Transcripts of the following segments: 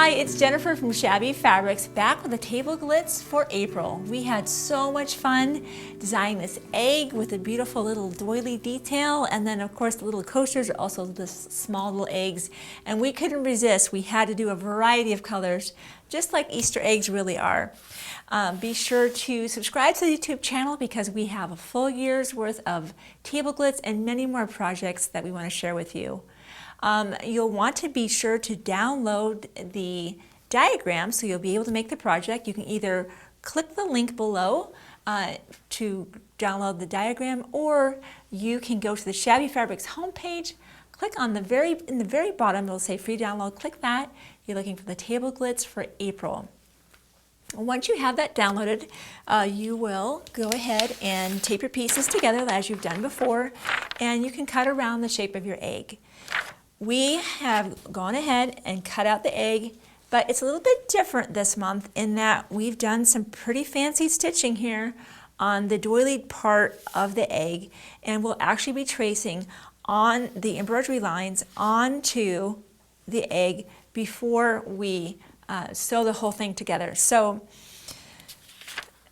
Hi, it's Jennifer from Shabby Fabrics, back with the table glitz for April. We had so much fun designing this egg with a beautiful little doily detail, and then of course the little coasters are also the small little eggs, and we couldn't resist. We had to do a variety of colors, just like Easter eggs really are. Be sure to subscribe to the YouTube channel because we have a full year's worth of table glitz and many more projects that we want to share with you. You'll want to be sure to download the diagram so you'll be able to make the project. You can either click the link below to download the diagram, or you can go to the Shabby Fabrics homepage, click on in the very bottom, it'll say free download, click that. You're looking for the table glitz for April. Once you have that downloaded, you will go ahead and tape your pieces together as you've done before, and you can cut around the shape of your egg. We have gone ahead and cut out the egg, but it's a little bit different this month in that we've done some pretty fancy stitching here on the doilied part of the egg, and we'll actually be tracing on the embroidery lines onto the egg before we sew the whole thing together. So,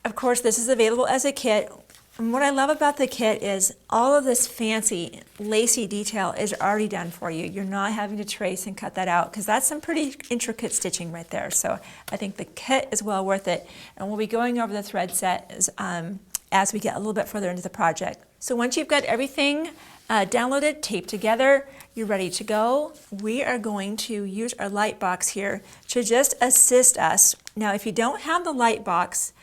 of course, this is available as a kit. And what I love about the kit is all of this fancy lacy detail is already done for you. You're not having to trace and cut that out because that's some pretty intricate stitching right there. So I think the kit is well worth it. And we'll be going over the thread set as we get a little bit further into the project. So once you've got everything downloaded, taped together, you're ready to go. We are going to use our light box here to just assist us. Now, if you don't have the light box,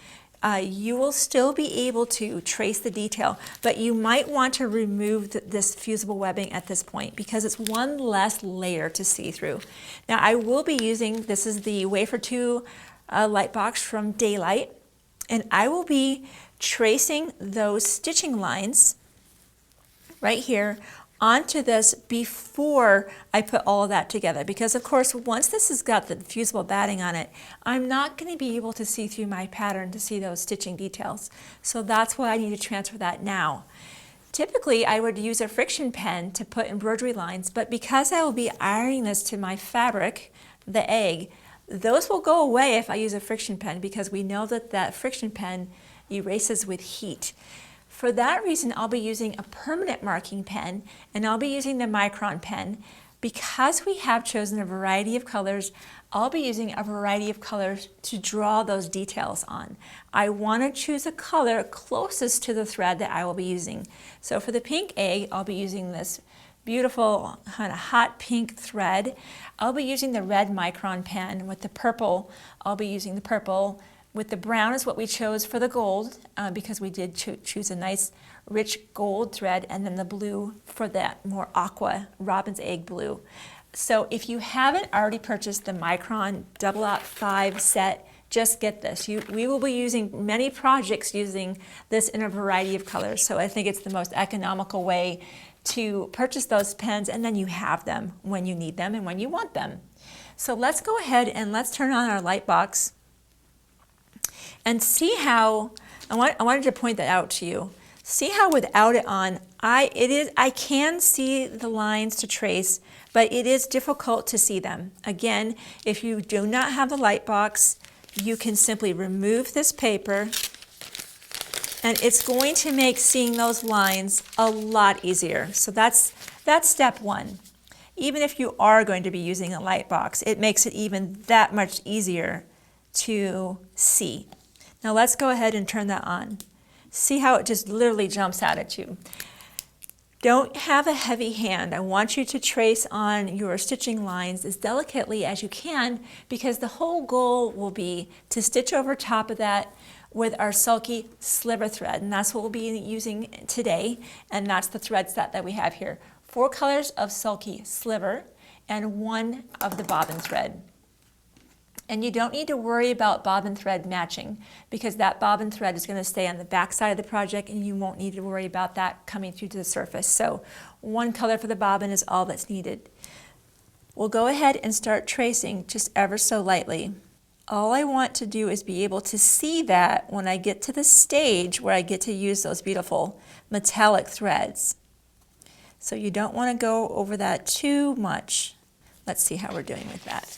you will still be able to trace the detail, but you might want to remove this fusible webbing at this point because it's one less layer to see through. Now I will be using, this is the Wafer 2 light box from Daylight, and I will be tracing those stitching lines right here onto this before I put all of that together, because of course once this has got the fusible batting on it, I'm not going to be able to see through my pattern to see those stitching details. So that's why I need to transfer that now. Typically I would use a friction pen to put embroidery lines, but because I will be ironing this to my fabric, the egg, those will go away if I use a friction pen because we know that that friction pen erases with heat. For that reason, I'll be using a permanent marking pen, and I'll be using the micron pen. Because we have chosen a variety of colors, I'll be using a variety of colors to draw those details on. I want to choose a color closest to the thread that I will be using. So for the pink egg, I'll be using this beautiful kind of hot pink thread. I'll be using the red micron pen. With the purple, I'll be using the purple. With the brown is what we chose for the gold because we did choose a nice rich gold thread, and then the blue for that more aqua robin's egg blue. So if you haven't already purchased the Micron Double Out 5 set, just get this. We will be using many projects using this in a variety of colors. So I think it's the most economical way to purchase those pens, and then you have them when you need them and when you want them. So let's go ahead and let's turn on our light box and see how, I wanted to point that out to you. See how without it on, I can see the lines to trace, but it is difficult to see them. Again, if you do not have the light box, you can simply remove this paper, and it's going to make seeing those lines a lot easier. So that's step one. Even if you are going to be using a light box, it makes it even that much easier to see. Now let's go ahead and turn that on. See how it just literally jumps out at you. Don't have a heavy hand. I want you to trace on your stitching lines as delicately as you can because the whole goal will be to stitch over top of that with our sulky sliver thread, and that's what we'll be using today, and that's the thread set that we have here. 4 colors of sulky sliver and 1 of the bobbin thread. And you don't need to worry about bobbin thread matching because that bobbin thread is going to stay on the back side of the project and you won't need to worry about that coming through to the surface. So 1 color for the bobbin is all that's needed. We'll go ahead and start tracing just ever so lightly. All I want to do is be able to see that when I get to the stage where I get to use those beautiful metallic threads. So you don't want to go over that too much. Let's see how we're doing with that.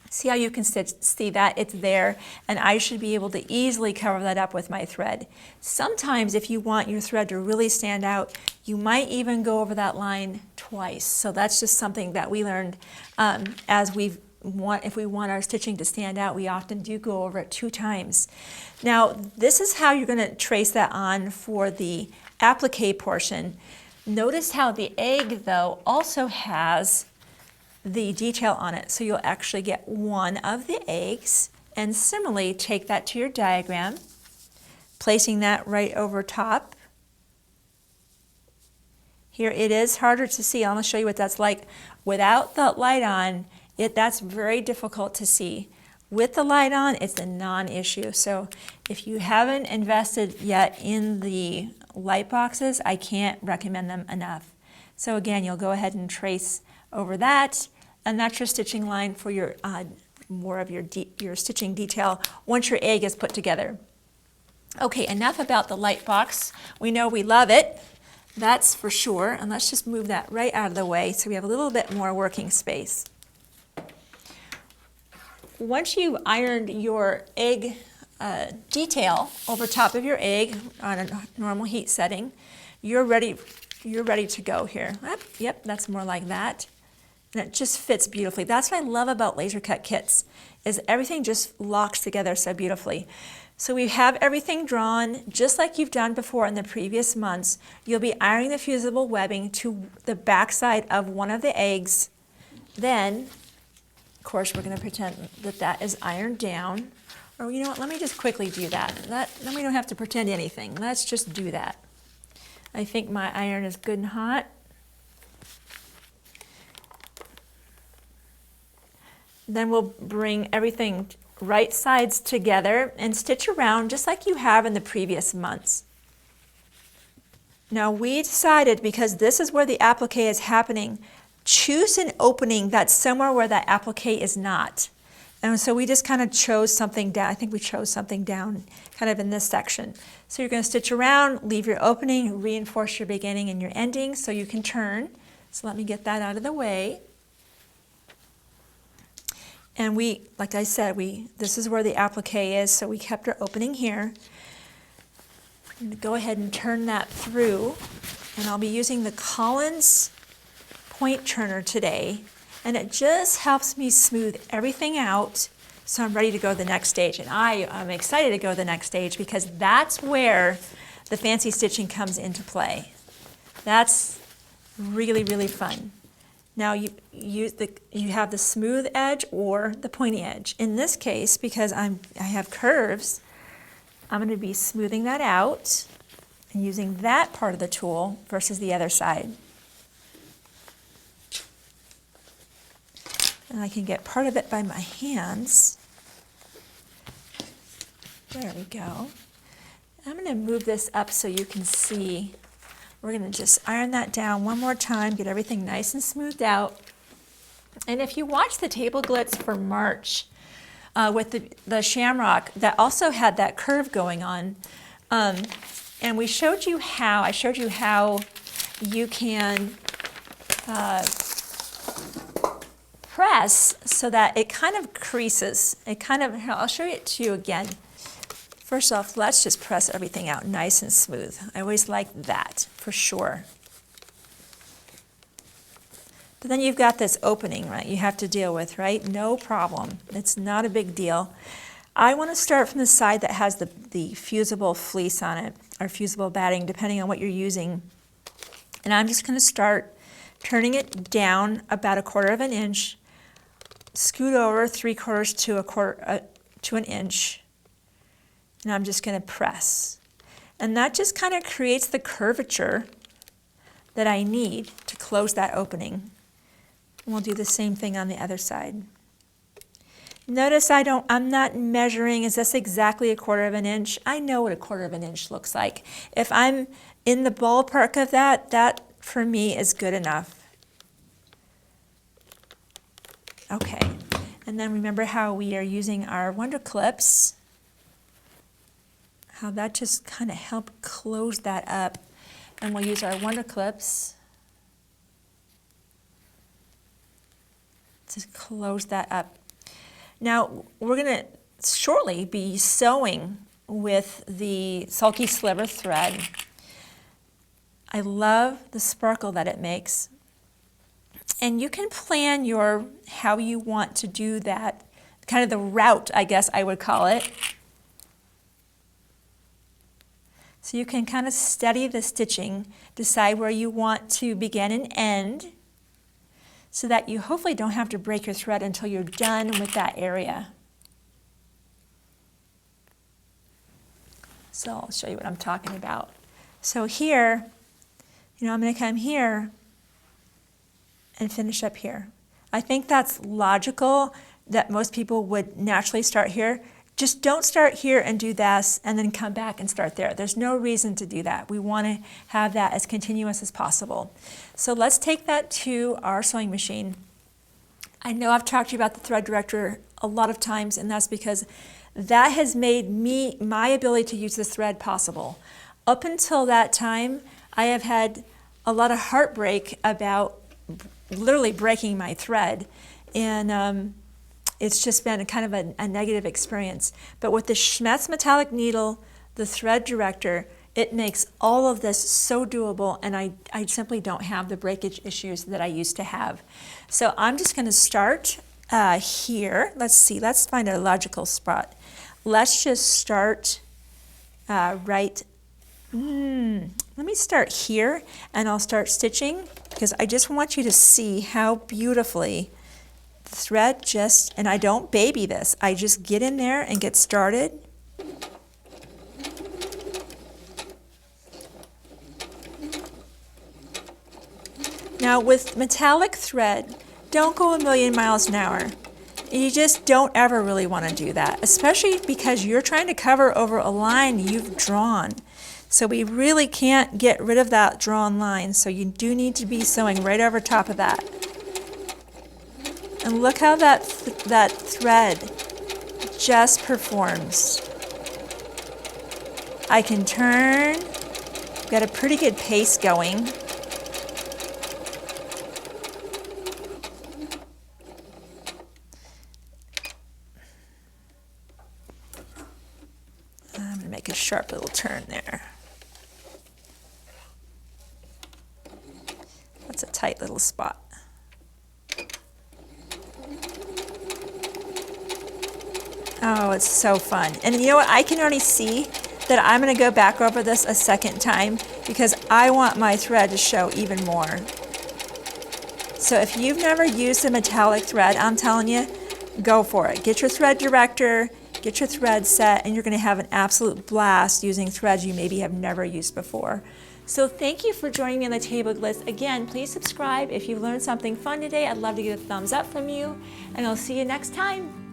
See how you can see that? It's there, and I should be able to easily cover that up with my thread. Sometimes if you want your thread to really stand out, you might even go over that line twice. So that's just something that we learned if we want our stitching to stand out, we often do go over it 2 times. Now, this is how you're going to trace that on for the applique portion. Notice how the egg, though, also has the detail on it. So you'll actually get one of the eggs, and similarly take that to your diagram, placing that right over top. Here it is harder to see. I'm going to show you what that's like. Without the light on, that's very difficult to see. With the light on, it's a non-issue. So if you haven't invested yet in the light boxes, I can't recommend them enough. So again, you'll go ahead and trace over that, and that's your stitching line for your more of your stitching detail once your egg is put together. Okay, enough about the light box. We know we love it, that's for sure, and let's just move that right out of the way so we have a little bit more working space. Once you've ironed your egg detail over top of your egg on a normal heat setting, you're ready to go here. Yep, that's more like that. And it just fits beautifully. That's what I love about laser cut kits, is everything just locks together so beautifully. So we have everything drawn just like you've done before in the previous months. You'll be ironing the fusible webbing to the back side of one of the eggs. Then, of course, we're going to pretend that that is ironed down. Or you know what, let me just quickly do that. Then we don't have to pretend anything. Let's just do that. I think my iron is good and hot. Then we'll bring everything right sides together and stitch around just like you have in the previous months. Now we decided, because this is where the applique is happening, choose an opening that's somewhere where that applique is not. And so we just kind of chose something down. I think we chose something down kind of in this section. So you're going to stitch around, leave your opening, reinforce your beginning and your ending so you can turn. So let me get that out of the way. And we, like I said, this is where the applique is, so we kept our opening here. I'm going to go ahead and turn that through, and I'll be using the Collins point turner today, and it just helps me smooth everything out so I'm ready to go to the next stage. And I am excited to go to the next stage because that's where the fancy stitching comes into play. That's really, really fun. Now you have the smooth edge or the pointy edge. In this case, because I have curves, I'm going to be smoothing that out and using that part of the tool versus the other side. And I can get part of it by my hands. There we go. I'm going to move this up so you can see. We're going to just iron that down one more time, get everything nice and smoothed out. And if you watch the table glitz for March with the shamrock, that also had that curve going on. And I showed you how you can press so that it kind of creases. I'll show it to you again. First off, let's just press everything out nice and smooth. I always like that, for sure. But then you've got this opening, right, you have to deal with, right? No problem. It's not a big deal. I want to start from the side that has the fusible fleece on it, or fusible batting, depending on what you're using. And I'm just going to start turning it down about 1/4 of an inch, scoot over 3/4 to an inch. And I'm just going to press. And that just kind of creates the curvature that I need to close that opening. And we'll do the same thing on the other side. Notice I'm not measuring, is this exactly 1/4 of an inch? I know what 1/4 of an inch looks like. If I'm in the ballpark of that for me is good enough. Okay, and then remember how we are using our Wonder Clips, how that just kind of helped close that up. And we'll use our Wonder Clips to close that up. Now we're going to shortly be sewing with the sulky sliver thread. I love the sparkle that it makes. And you can plan how you want to do that, kind of the route, I guess I would call it. So you can kind of study the stitching, decide where you want to begin and end, so that you hopefully don't have to break your thread until you're done with that area. So I'll show you what I'm talking about. So here, I'm going to come here and finish up here. I think that's logical that most people would naturally start here. Just don't start here and do this and then come back and start there. There's no reason to do that. We want to have that as continuous as possible. So let's take that to our sewing machine. I know I've talked to you about the thread director a lot of times, and that's because that has made my ability to use the thread possible. Up until that time, I have had a lot of heartbreak about literally breaking my thread, and it's just been kind of a negative experience. But with the Schmetz metallic needle, the thread director, it makes all of this so doable, and I simply don't have the breakage issues that I used to have. So I'm just going to start here. Let's see, let's find a logical spot. Let's just start let me start here, and I'll start stitching, because I just want you to see how beautifully the thread and I don't baby this, I just get in there and get started. Now with metallic thread, don't go a million miles an hour. You just don't ever really want to do that, especially because you're trying to cover over a line you've drawn. So we really can't get rid of that drawn line, so you do need to be sewing right over top of that. And look how that thread just performs. I can turn, got a pretty good pace going. I'm going to make a sharp little turn there. That's a tight little spot. Oh, it's so fun. And you know what? I can already see that I'm going to go back over this a second time because I want my thread to show even more. So if you've never used a metallic thread, I'm telling you, go for it. Get your thread director, get your thread set, and you're going to have an absolute blast using threads you maybe have never used before. So thank you for joining me on the Table Glitz. Again, please subscribe. If you've learned something fun today, I'd love to get a thumbs up from you, and I'll see you next time.